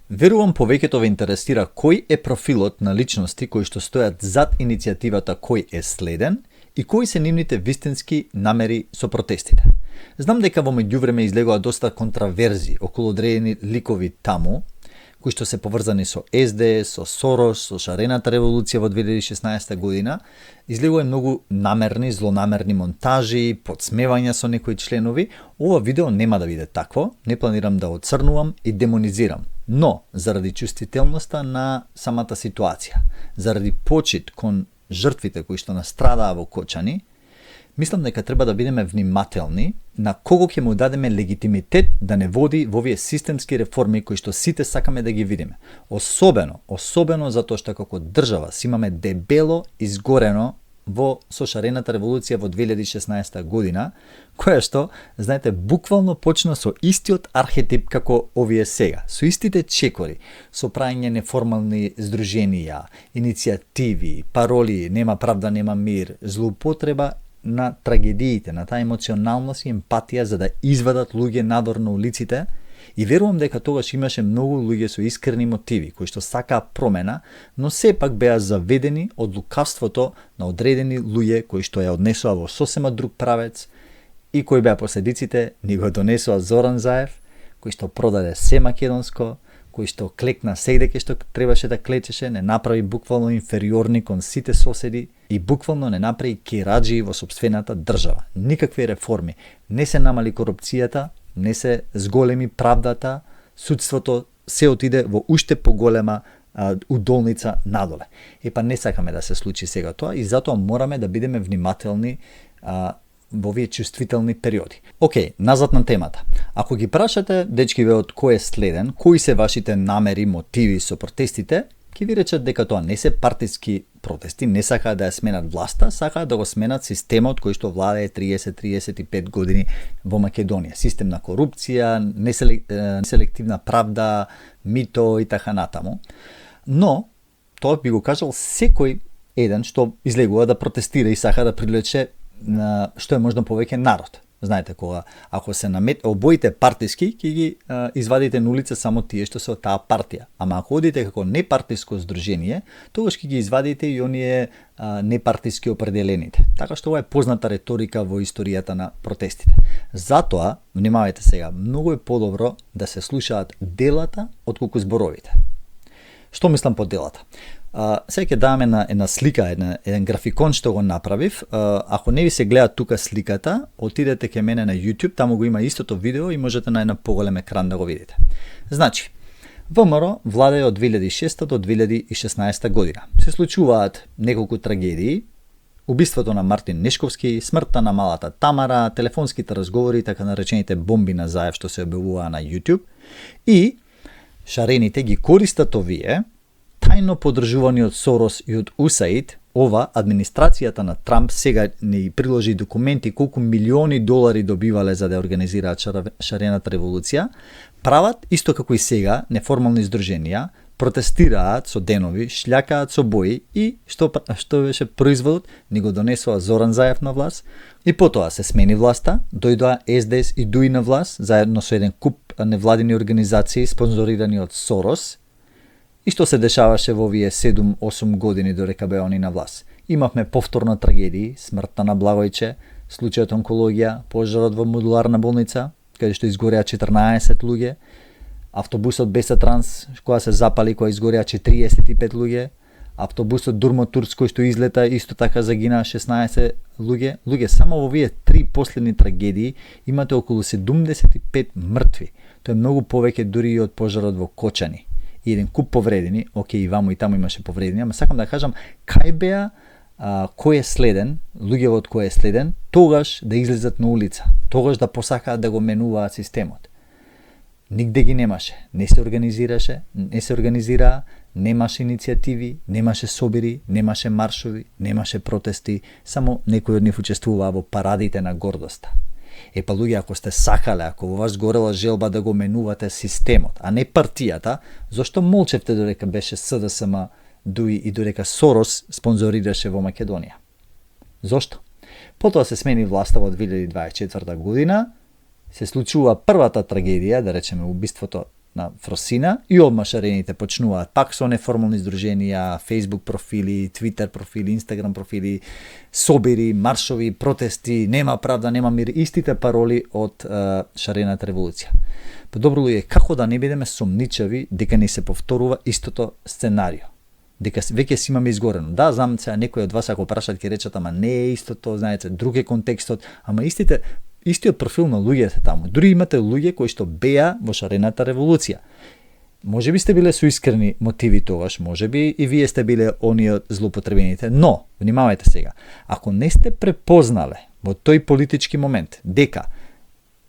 Верувам повеќето ве интересира кој е профилот на личности кои што стојат зад иницијативата кој е следен и кои се нивните вистински намери со протестите. Знам дека во меѓувреме излегоа доста контраверзи околу одредени ликови таму, кои што се поврзани со СДС, со Сорос, со шарената револуција во 2016 година, излегува многу намерни, злонамерни монтажи, подсмевања со некои членови. Ова видео нема да биде такво, не планирам да оцрнувам и демонизирам. Но, заради чувствителноста на самата ситуација, заради почит кон жртвите кои што настрадаа во Кочани, мислам дека треба да бидеме внимателни на кого ќе му дадеме легитимитет да не води во овие системски реформи кои што сите сакаме да ги видиме. Особено затоа што како држава си имаме дебело изгорено со шарената револуција во 2016 година, која што, знаете, буквално почна со истиот архетип како овие сега, со истите чекори, со праење неформални здруженија, иницијативи, пароли, нема правда, нема мир, злоупотреба на трагедиите, на таа емоционалност и емпатија за да извадат луѓе надвор на улиците. И верувам дека тогаш имаше многу луѓе со искрени мотиви, кои што сакаа промена, но сепак беа заведени од лукавството на одредени луѓе кои што ја однесоа во сосема друг правец и кои беа последиците ни го донесоа Зоран Заев, кој што продаде се македонско, кој што клекна сегде што требаше да клечеше, не направи буквално инфериорни кон сите соседи и буквално не направи кераджи во сопствената држава. Никакви реформи. Не се намали корупцијата, не се зголеми правдата, судството се отиде во уште поголема удолница надоле. Епа не сакаме да се случи сега тоа и затоа мораме да бидеме внимателни во овие чувствителни периоди. Океј, назад на темата. Ако ги прашате дечкиве од кој е следен, кои се вашите намери, мотиви со протестите, ќе ви речат дека тоа не се партиски протести, не сакаат да ја сменат власта, сакаат да го сменат системот кој што владее 30-35 години во Македонија. Систем на корупција, неселективна правда, мито и така натаму. Но, тоа би го кажал секој еден што излегува да протестира и сака да привлече на што е можно повеќе народ. Знаете, кога ако се обоите партиски, ќе ги извадите на улица само тие што се од таа партија. Ама ако одите како непартиско здружение, тогаш ќе ги извадите и оние непартиски определените. Така што ова е позната реторика во историјата на протестите. Затоа, внимавајте сега, многу е подобро да се слушаат делата отколку зборовите. Што мислам под делата? Сега ќе даваме една слика, еден графикон што го направив. Ако не ви се гледа тука сликата, отидете ке мене на YouTube, таму го има истото видео и можете на една поголем екран да го видите. Значи, ВМРО владее од 2006 до 2016 година. Се случуваат неколку трагедии, убиството на Мартин Нешковски, смртта на малата Тамара, телефонските разговори, така наречените бомби на Заев што се објавуваа на YouTube и шарените ги користат овие тајно подржувани од Сорос и од USAID. Ова администрацијата на Трамп сега ни приложи документи колку милиони долари добивале за да организираат шарената револуција, прават исто како и сега неформални здруженија, протестираат со денови, шљакаат со бои и што беше производот, ни го донесоа Зоран Заев на власт и потоа се смени власта, дојдоа СДС и ДУИ на власт заедно со еден куп невладини организации спонзорирани од Сорос. И што се дешаваше во овие 7-8 години додека беа они на власт? Имавме повторна трагедии, смртта на Благојче, случајот онкологија, пожарот во модуларна болница, каде што изгореа 14 луѓе, автобусот Беса Транс, која се запали, која изгореа 45 луѓе, автобусот Дурмо Турц кој што излета, исто така загинаа 16 луѓе. Луѓе, само во овие 3 последни трагедии имате околу 75 мртви. Тоа е многу повеќе дури и од пожарот во Кочани. И еден куп повредени, окей, и ваму и таму имаше повредени, ама сакам да кажам кај беа кој е следен, луѓето од кој е следен, тогаш да излезат на улица, тогаш да посакаат да го менуваат системот. Нигде ги немаше, не се организираа, немаше иницијативи, немаше собири, немаше маршови, немаше протести, само некои од нив учествуваа во парадите на гордоста. Епа луѓе, ако сте сакале, ако во вас горела желба да го менувате системот, а не партијата, зошто молчевте додека беше СДСМ, ДУИ и додека Сорос спонзорираше во Македонија? Зошто? Потоа се смени власта во 2024 година, се случува првата трагедија, да речеме убиството на Фросина и одма шарените почнуваат пак со неформални здруженија, Facebook профили, Twitter профили, Instagram профили, собири, маршови, протести, нема правда, нема мир, истите пароли од шарената револуција. Подобро е како да не бидеме сомничави дека ни се повторува истото сценарио. Дека веќе си имаме изгорено. Да, знам се, некои од вас ако прашат ќе речат, ама не е истото, знаете, друг е контекстот, ама истиот профил на луѓето таму. Дури имате луѓе кои што беа во шарената револуција. Може би сте биле со искрени мотиви тогаш, може би и вие сте биле оние злоупотребените, но, внимавајте сега, ако не сте препознале во тој политички момент дека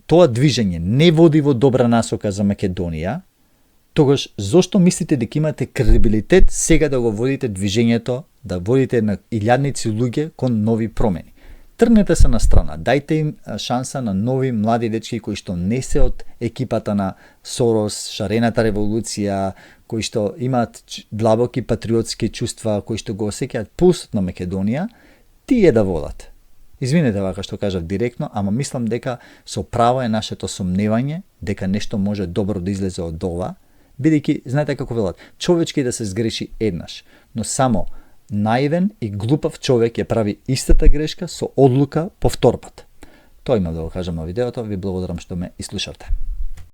тоа движење не води во добра насока за Македонија, тогаш зошто мислите дека имате кредибилитет сега да го водите движењето, да водите на илјадници луѓе кон нови промени? Тргнете се на страна, дајте им шанса на нови млади дечки кои што не се од екипата на Сорос, шарената револуција, кои што имаат длабоки патриотски чувства, кои што го осеќаат пулсот на Македонија, тие да водат. Извинете вака што кажав директно, ама мислам дека со право е нашето сомневање дека нешто може добро да излезе од ова, бидејќи, знаете како велат, човечки да се сгреши еднаш, но само наивен и глупав човек ја прави истата грешка со одлука повторпат. Тоа имам да го кажам на видеото, ви благодарам што ме изслушавте.